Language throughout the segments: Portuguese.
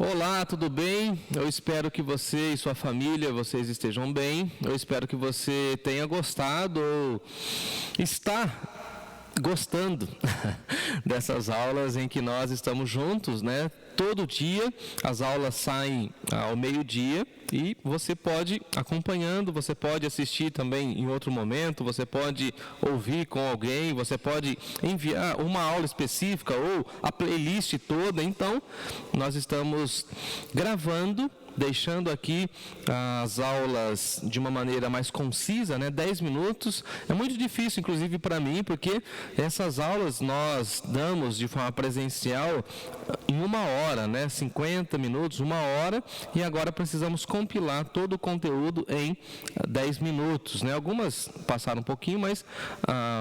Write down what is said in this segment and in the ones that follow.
Olá, tudo bem? Eu espero que você e sua família, vocês estejam bem. Eu espero que você tenha gostado ou está gostando dessas aulas em que nós estamos juntos, né? Todo dia as aulas saem ao meio-dia e você pode acompanhando, você pode assistir também em outro momento, você pode ouvir com alguém, você pode enviar uma aula específica ou a playlist toda. Então, nós estamos gravando, deixando aqui as aulas de uma maneira mais concisa, né? 10 minutos. É muito difícil, inclusive, para mim, porque essas aulas nós damos de forma presencial em 1 hora, né? 50 minutos, 1 hora, e agora precisamos compilar todo o conteúdo em 10 minutos, né? Algumas passaram um pouquinho, mas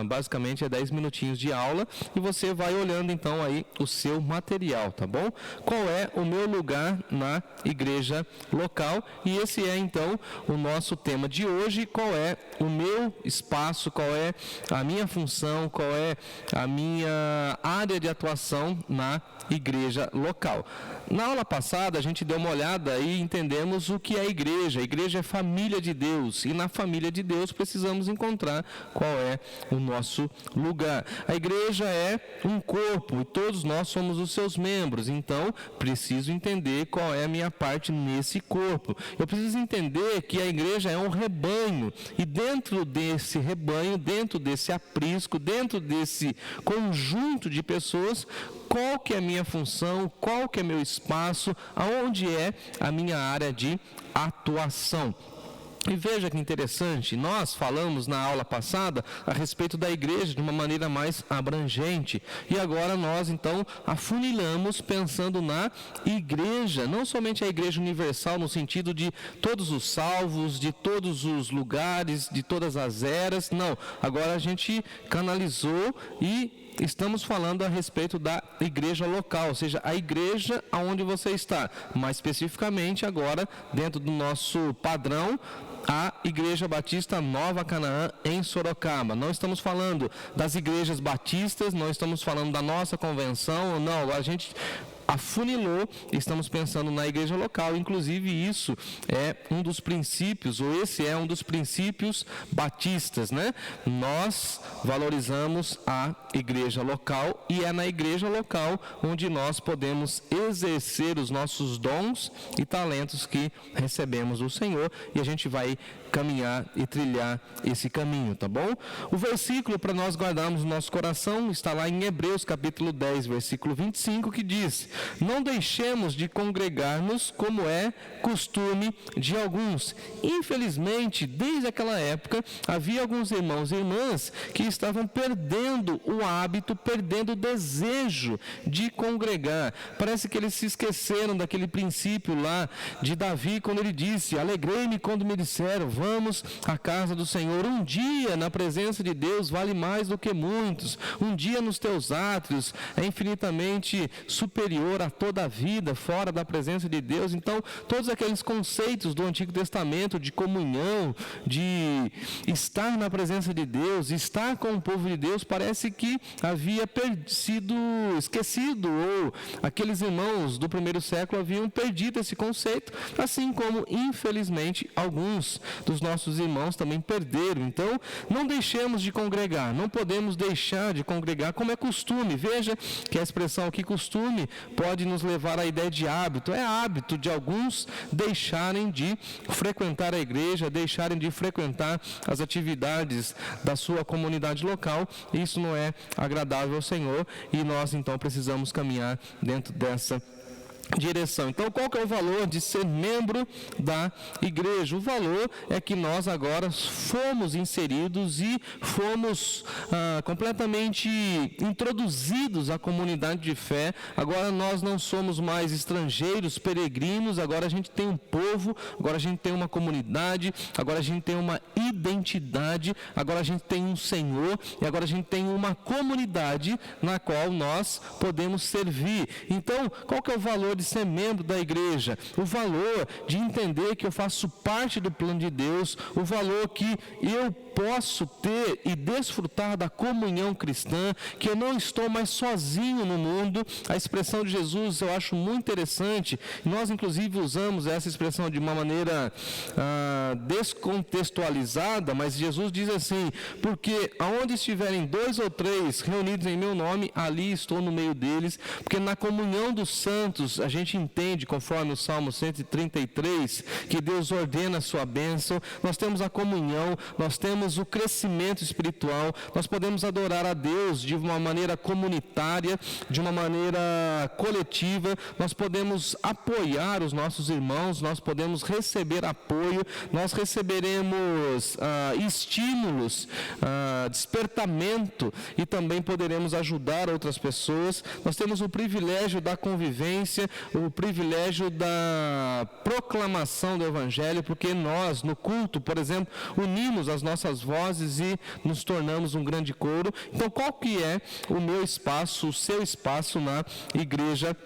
basicamente é 10 minutinhos de aula, e você vai olhando então aí o seu material, tá bom? Qual é o meu lugar na igreja local? E esse é então o nosso tema de hoje. Qual é o meu espaço, qual é a minha função, qual é a minha área de atuação na igreja local? Na aula passada a gente deu uma olhada e entendemos o que é a igreja. A igreja é família de Deus, e na família de Deus precisamos encontrar qual é o nosso lugar. A igreja é um corpo e todos nós somos os seus membros, então preciso entender qual é a minha parte nesse corpo. Eu preciso entender que a igreja é um rebanho, e dentro desse rebanho, dentro desse aprisco, dentro desse conjunto de pessoas, qual que é a minha função, qual que é meu espaço, aonde é a minha área de atuação. E veja que interessante, nós falamos na aula passada a respeito da igreja de uma maneira mais abrangente, e agora nós então afunilamos pensando na igreja, não somente a igreja universal no sentido de todos os salvos, de todos os lugares, de todas as eras, não, agora a gente canalizou e estamos falando a respeito da igreja local, ou seja, a igreja aonde você está, mais especificamente agora dentro do nosso padrão, a Igreja Batista Nova Canaã em Sorocaba. Não estamos falando das igrejas batistas, não estamos falando da nossa convenção, não, agora a gente afunilou, estamos pensando na igreja local. Inclusive isso é um dos princípios, ou esse é um dos princípios batistas, né? Nós valorizamos a igreja local, e é na igreja local onde nós podemos exercer os nossos dons e talentos que recebemos do Senhor, e a gente vai caminhar e trilhar esse caminho, tá bom? O versículo para nós guardarmos no nosso coração está lá em Hebreus capítulo 10, versículo 25, que diz: não deixemos de congregar-nos como é costume de alguns. Infelizmente, desde aquela época, havia alguns irmãos e irmãs que estavam perdendo o hábito, perdendo o desejo de congregar. Parece que eles se esqueceram daquele princípio lá de Davi, quando ele disse: alegrei-me quando me disseram, vamos à casa do Senhor. Um dia na presença de Deus vale mais do que muitos. Um dia nos teus átrios é infinitamente superior a toda a vida fora da presença de Deus. Então, todos aqueles conceitos do Antigo Testamento de comunhão, de estar na presença de Deus, estar com o povo de Deus, parece que havia sido esquecido, ou aqueles irmãos do primeiro século haviam perdido esse conceito, assim como, infelizmente, alguns dos nossos irmãos também perderam. Então, não deixemos de congregar, não podemos deixar de congregar como é costume. Veja que a expressão aqui, costume, pode nos levar à ideia de hábito. É hábito de alguns deixarem de frequentar a igreja, deixarem de frequentar as atividades da sua comunidade local. Isso não é agradável ao Senhor, e nós então precisamos caminhar dentro dessa direção. Então, qual que é o valor de ser membro da igreja? O valor é que nós agora fomos inseridos e fomos completamente introduzidos à comunidade de fé. Agora nós não somos mais estrangeiros, peregrinos, agora a gente tem um povo, agora a gente tem uma comunidade, agora a gente tem uma identidade, agora a gente tem um Senhor, e agora a gente tem uma comunidade na qual nós podemos servir. Então, qual que é o valor de ser membro da igreja? O valor de entender que eu faço parte do plano de Deus, o valor que eu posso ter e desfrutar da comunhão cristã, que eu não estou mais sozinho no mundo. A expressão de Jesus eu acho muito interessante. Nós, inclusive, usamos essa expressão de uma maneira descontextualizada, mas Jesus diz assim: porque aonde estiverem 2 ou 3 reunidos em meu nome, ali estou no meio deles. Porque na comunhão dos santos, a gente entende, conforme o Salmo 133, que Deus ordena a sua bênção. Nós temos a comunhão, nós temos o crescimento espiritual, nós podemos adorar a Deus de uma maneira comunitária, de uma maneira coletiva, nós podemos apoiar os nossos irmãos, nós podemos receber apoio, nós receberemos estímulos, despertamento, e também poderemos ajudar outras pessoas. Nós temos o privilégio da convivência, o privilégio da proclamação do Evangelho, porque nós, no culto, por exemplo, unimos as nossas vozes e nos tornamos um grande coro. Então, qual que é o meu espaço, o seu espaço na igreja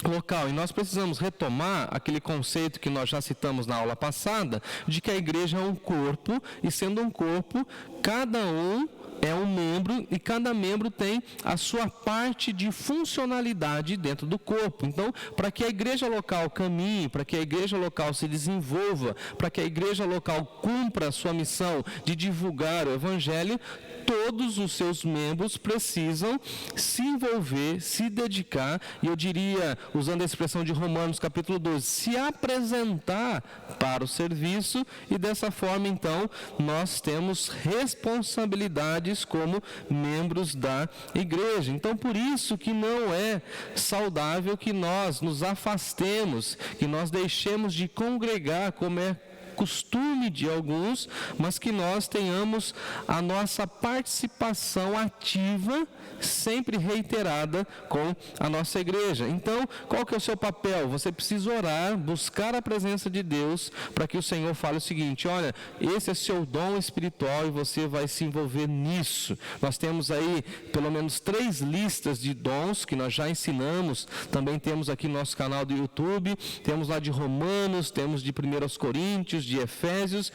local? E nós precisamos retomar aquele conceito que nós já citamos na aula passada, de que a igreja é um corpo, e sendo um corpo, cada um é um membro, e cada membro tem a sua parte de funcionalidade dentro do corpo. Então, para que a igreja local caminhe, para que a igreja local se desenvolva, para que a igreja local cumpra a sua missão de divulgar o Evangelho, todos os seus membros precisam se envolver, se dedicar, e eu diria, usando a expressão de Romanos capítulo 12, se apresentar para o serviço, e dessa forma, então, nós temos responsabilidades como membros da igreja. Então, por isso que não é saudável que nós nos afastemos, que nós deixemos de congregar, como é costume de alguns, mas que nós tenhamos a nossa participação ativa, sempre reiterada com a nossa igreja. Então, qual que é o seu papel? Você precisa orar, buscar a presença de Deus, para que o Senhor fale o seguinte: olha, esse é seu dom espiritual e você vai se envolver nisso. Nós temos aí pelo menos 3 listas de dons que nós já ensinamos, também temos aqui no nosso canal do YouTube, temos lá de Romanos, temos de 1 Coríntios, de Efésios,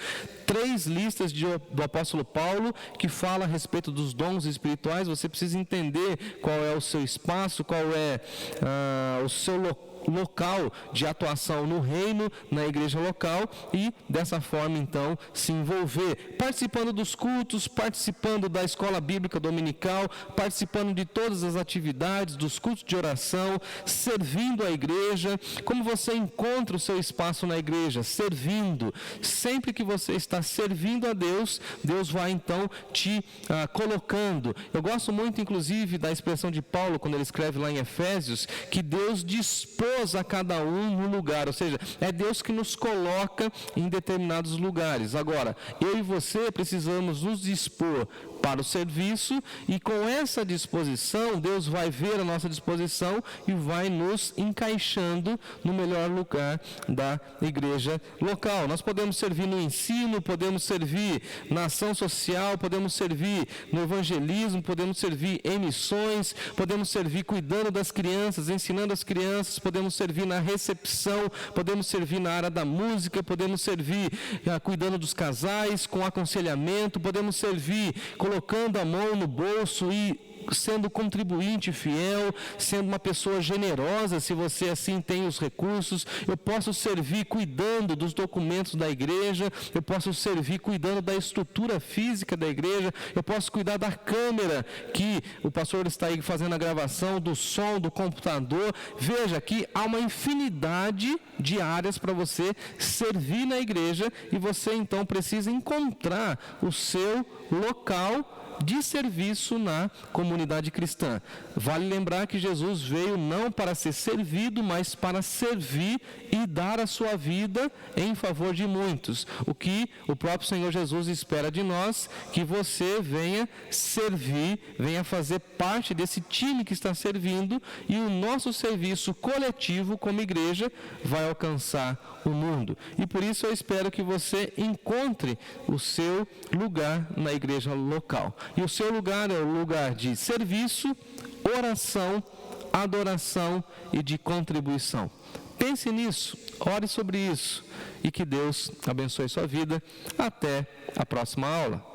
3 listas do apóstolo Paulo, que fala a respeito dos dons espirituais. Você precisa entender qual é o seu espaço, qual é o seu local de atuação no reino, na igreja local, e dessa forma então se envolver, participando dos cultos, participando da escola bíblica dominical, participando de todas as atividades, dos cultos de oração, servindo a igreja. Como você encontra o seu espaço na igreja? Servindo. Sempre que você está servindo a Deus, Deus vai então te colocando. Eu gosto muito inclusive da expressão de Paulo, quando ele escreve lá em Efésios, que Deus dispôs a cada um no lugar, ou seja, é Deus que nos coloca em determinados lugares. Agora, eu e você precisamos nos dispor para o serviço, e com essa disposição, Deus vai ver a nossa disposição e vai nos encaixando no melhor lugar da igreja local. Nós podemos servir no ensino, podemos servir na ação social, podemos servir no evangelismo, podemos servir em missões, podemos servir cuidando das crianças, ensinando as crianças, podemos servir na recepção, podemos servir na área da música, podemos servir cuidando dos casais, com aconselhamento, podemos servir colocando a mão no bolso e sendo contribuinte fiel, sendo uma pessoa generosa, se você assim tem os recursos. Eu posso servir cuidando dos documentos da igreja, eu posso servir cuidando da estrutura física da igreja, eu posso cuidar da câmera, que o pastor está aí fazendo a gravação, do som, do computador. Veja que há uma infinidade de áreas para você servir na igreja, e você então precisa encontrar o seu local de serviço na comunidade cristã. Vale lembrar que Jesus veio não para ser servido, mas para servir e dar a sua vida em favor de muitos. O que o próprio Senhor Jesus espera de nós, que você venha servir, venha fazer parte desse time que está servindo, e o nosso serviço coletivo como igreja vai alcançar o mundo. E por isso eu espero que você encontre o seu lugar na igreja local. E o seu lugar é o lugar de serviço, oração, adoração e de contribuição. Pense nisso, ore sobre isso, e que Deus abençoe sua vida. Até a próxima aula.